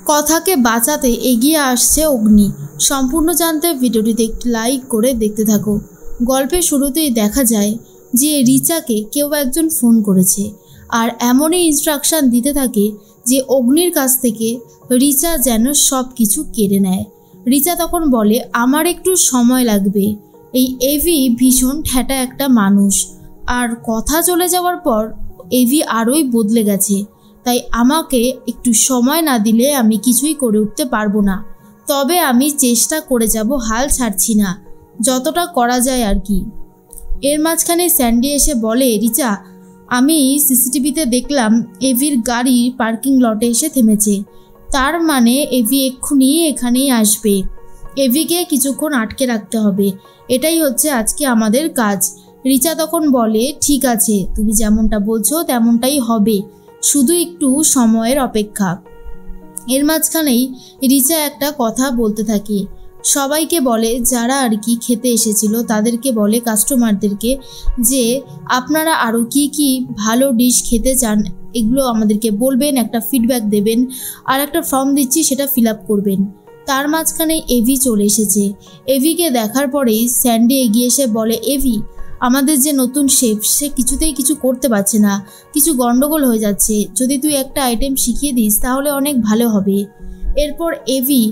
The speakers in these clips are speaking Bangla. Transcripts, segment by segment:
কথাকে বাঁচাতে এগিয়ে আসছে অগ্নি। সম্পূর্ণ জানতে ভিডিওটিতে একটি লাইক করে দেখতে থাকো। গল্পের শুরুতেই দেখা যায় যে রিচাকে কেউ একজন ফোন করেছে আর এমনই ইনস্ট্রাকশন দিতে থাকে যে অগ্নির কাছ থেকে রিচা যেন সব কিছু কেড়ে নেয়। রিচা তখন বলে, আমার একটু সময় লাগবে। এই এভি ভীষণ ঠ্যাটা একটা মানুষ, আর কথা চলে যাওয়ার পর এভি আরোই বদলে গেছে, তাই আমাকে একটু সময় না দিলে আমি কিছুই করে উঠতে পারবো না। তবে আমি চেষ্টা করে যাব, হাল ছাড়ছি না, যতটা করা যায় আর কি। এর মাঝখানে স্যান্ডি এসে বলে, রিচা, আমি সিসিটিভিতে দেখলাম এভির গাড়ি পার্কিং লটে এসে থেমেছে, তার মানে এভি এক্ষুনি এখানেই আসবে। এভিকে কিছুক্ষণ আটকে রাখতে হবে, এটাই হচ্ছে আজকে আমাদের কাজ। রিচা তখন বলে, ঠিক আছে, তুমি যেমনটা বলছো তেমনটাই হবে, শুধু একটু সময়ের অপেক্ষা। এর মাঝখানেই রিচা একটা কথা বলতে থাকে, সবাইকে বলে, যারা আর কি খেতে এসেছিল তাদেরকে বলে, কাস্টমারদেরকে, যে আপনারা আরও কি কি ভালো ডিশ খেতে চান এগুলো আমাদেরকে বলবেন, একটা ফিডব্যাক দেবেন, আর একটা ফর্ম দিচ্ছি সেটা ফিল আপ করবেন। তার মাঝখানে এভি চলে এসেছে। এভিকে দেখার পরেই স্যান্ডি এগিয়ে এসে বলে, এভি, আমাদের যে নতুন শেফ সে কিছুতেই কিছু করতে পারছে না, কিছু গন্ডগোল হয়ে যাচ্ছে, যদি তুই একটা আইটেম শিখিয়ে দিস তাহলে অনেক ভালো হবে। এরপর এভি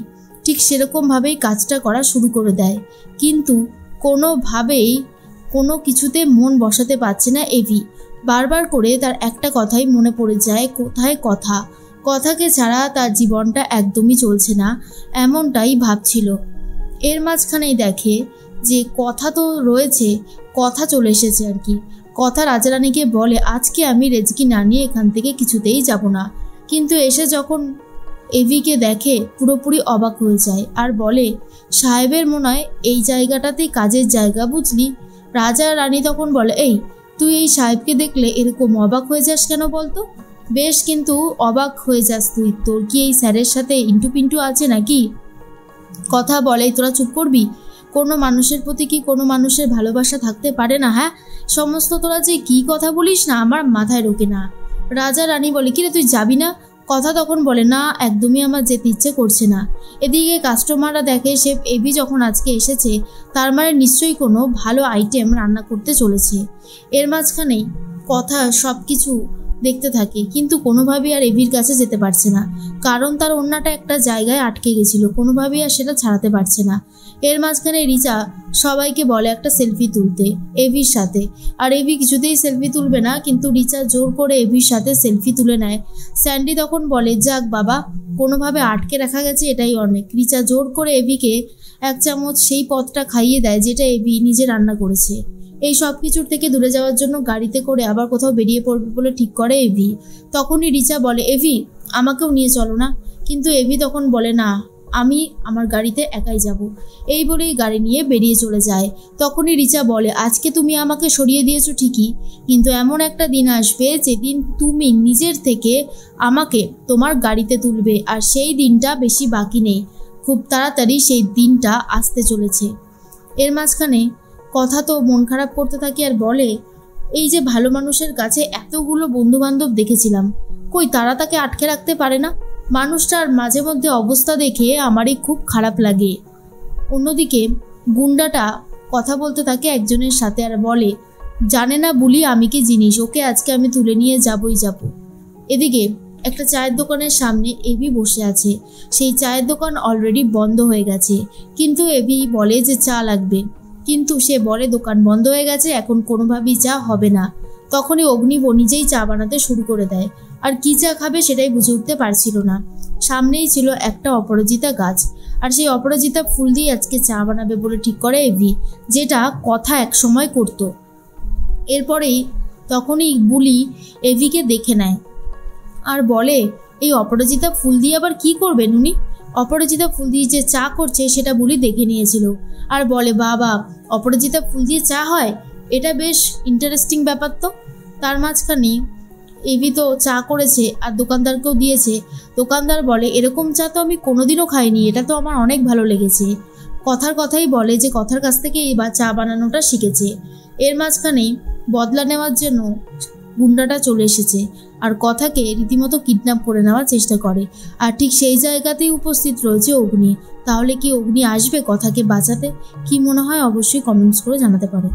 ঠিক সেরকমভাবেই কাজটা করা শুরু করে দেয়, কিন্তু কোনোভাবেই কোনো কিছুতে মন বসাতে পারছে না এভি। বারবার করে তার একটা কথাই মনে পড়ে যায়, কোথায় কথাকে ছাড়া তার জীবনটা একদমই চলছে না, এমনটাই ভাবছিল। এর মাঝখানেই দেখে যে কথা তো রয়েছে, কথা চলে এসেছে আর কি। কথা রাজারানীকে বলে, আজকে আমি রেজকি না নিয়ে এখান থেকে কিছুতেই যাব না। কিন্তু এসে যখন এভিকে দেখে পুরোপুরি অবাক হয়ে যায় আর বলে, সাহেবের মনে হয় এই জায়গাটাতেই কাজের জায়গা, বুঝলি? রাজা রানী তখন বলে, এই তুই এই সাহেবকে দেখলে এরকম অবাক হয়ে যাস কেন বলতো? বেশ, কিন্তু অবাক হয়ে যাস তুই, তোর কি এই স্যারের সাথে ইন্টু পিন্টু আছে নাকি? কথা বলে, তোরা চুপ করবি? কোনো মানুষের প্রতি কি কোনো মানুষের ভালোবাসা থাকতে পারে না? হ্যাঁ, সমস্ত তোরা যে কি কথা বলিস না, আমার মাথায় ঢোকে না। রাজা রানী বলে, কিরে তুই যাবি না? কথা তখন বলে, না, একদমই আমার যেতে ইচ্ছে করছে না। এদিকে কাস্টমাররা দেখে শেফ এভি যখন আজকে এসেছে তার মানে নিশ্চয়ই কোনো ভালো আইটেম রান্না করতে চলেছে। এর মাঝখানেই কথা সব কিছু দেখতে থাকে, কিন্তু কোনোভাবেই আর এভির কাছে যেতে পারছে না, কারণ তার ওড়নাটা একটা জায়গায় আটকে গেছিল, কোনোভাবেই আর সেটা ছাড়াতে পারছে না। এর মাঝখানে রিচা সবাইকে বলে একটা সেলফি তুলতে এভির সাথে, আর এভি কিছুতেই সেলফি তুলবে না, কিন্তু রিচা জোর করে এভির সাথে সেলফি তুলে নেয়। স্যান্ডি তখন বলে, যাক বাবা, কোনোভাবে আটকে রাখা গেছে, এটাই অনেক। রিচা জোর করে এভিকে এক চামচ সেই পদটা খাইয়ে দেয় যেটা এভি নিজে রান্না করেছে। এই সব কিছুর থেকে দূরে যাওয়ার জন্য গাড়িতে করে আবার কোথাও বেরিয়ে পড়বে বলে ঠিক করে এভি। তখনই রিচা বলে, এভি, আমাকেও নিয়ে চলো না। কিন্তু এভি তখন বলে, না, আমি আমার গাড়িতে একাই যাব। এই বলেই গাড়ি নিয়ে বেরিয়ে চলে যায়। তখনই রিচা বলে, আজকে তুমি আমাকে সরিয়ে দিয়েছো ঠিকই, কিন্তু এমন একটা দিন আসবে যেদিন তুমি নিজের থেকে আমাকে তোমার গাড়িতে তুলবে, আর সেই দিনটা বেশি বাকি নেই, খুব তাড়াতাড়ি সেই দিনটা আসতে চলেছে। এর মাঝখানে কথা তো মন খারাপ করতে থাকে আর বলে, এই যে ভালো মানুষের কাছে এতগুলো বন্ধুবান্ধব দেখেছিলাম, কই তারা তাকে আটকে রাখতে পারে না? মানুষটার মাঝে মধ্যে অবস্থা দেখে আমারই খুব খারাপ লাগে। অন্যদিকে গুন্ডাটা কথা বলতে থাকে একজনের সাথে আর বলে, জানে না বলি আমি কি জিনিস, ওকে আজকে আমি তুলে নিয়ে যাবই যাব। এদিকে একটা চায়ের দোকানের সামনে এভি বসে আছে। সেই চায়ের দোকান অলরেডি বন্ধ হয়ে গেছে, কিন্তু এভি বলে যে চা লাগবে, কিন্তু সে বলে দোকান বন্ধ হয়ে গেছে, এখন কোনোভাবেই চা হবে না। তখনই অগ্নি নিজেই চা বানাতে শুরু করে দেয়, আর কি চা খাবে সেটাই বুঝে উঠতে পারছিল না। সামনেই ছিল একটা অপরাজিতা গাছ, আর সেই অপরাজিতা ফুল দিয়ে আজকে চা বানাবে বলে ঠিক করে এভি, যেটা কথা এক সময় করত। এরপরেই তখনই বুলি এভিকে দেখে নেয় আর বলে, এই অপরাজিতা ফুল দিয়ে আবার কি করবেন উনি? অপরাজিতা ফুল দিয়ে যে চা করছে সেটা বুলি দেখে নিয়েছিল আর বলে, বাবা, অপরাজিতা ফুল দিয়ে চা হয়, এটা বেশ ইন্টারেস্টিং ব্যাপার তো। তার মাঝখানে এভি তো চা করেছে আর দোকানদারকেও দিয়েছে। দোকানদার বলে, এরকম চা তো আমি কোনোদিনও খাইনি, এটা তো আমার অনেক ভালো লেগেছে। কথাই বলে যে কথার কাছ থেকে এবার চা বানানোটা শিখেছে। এর মাঝখানে বদলা নেওয়ার জন্য গুন্ডাটা চলে এসেছে আর কথাকে রীতিমতো কিডন্যাপ করে নেওয়ার চেষ্টা করে। আর ঠিক সেই জায়গাতেই উপস্থিত রয়েছে অগ্নি। তাহলে কি অগ্নি আসবে কথাকে বাঁচাতে? কি মনে হয় অবশ্যই কমেন্টস করে জানাতে পারো।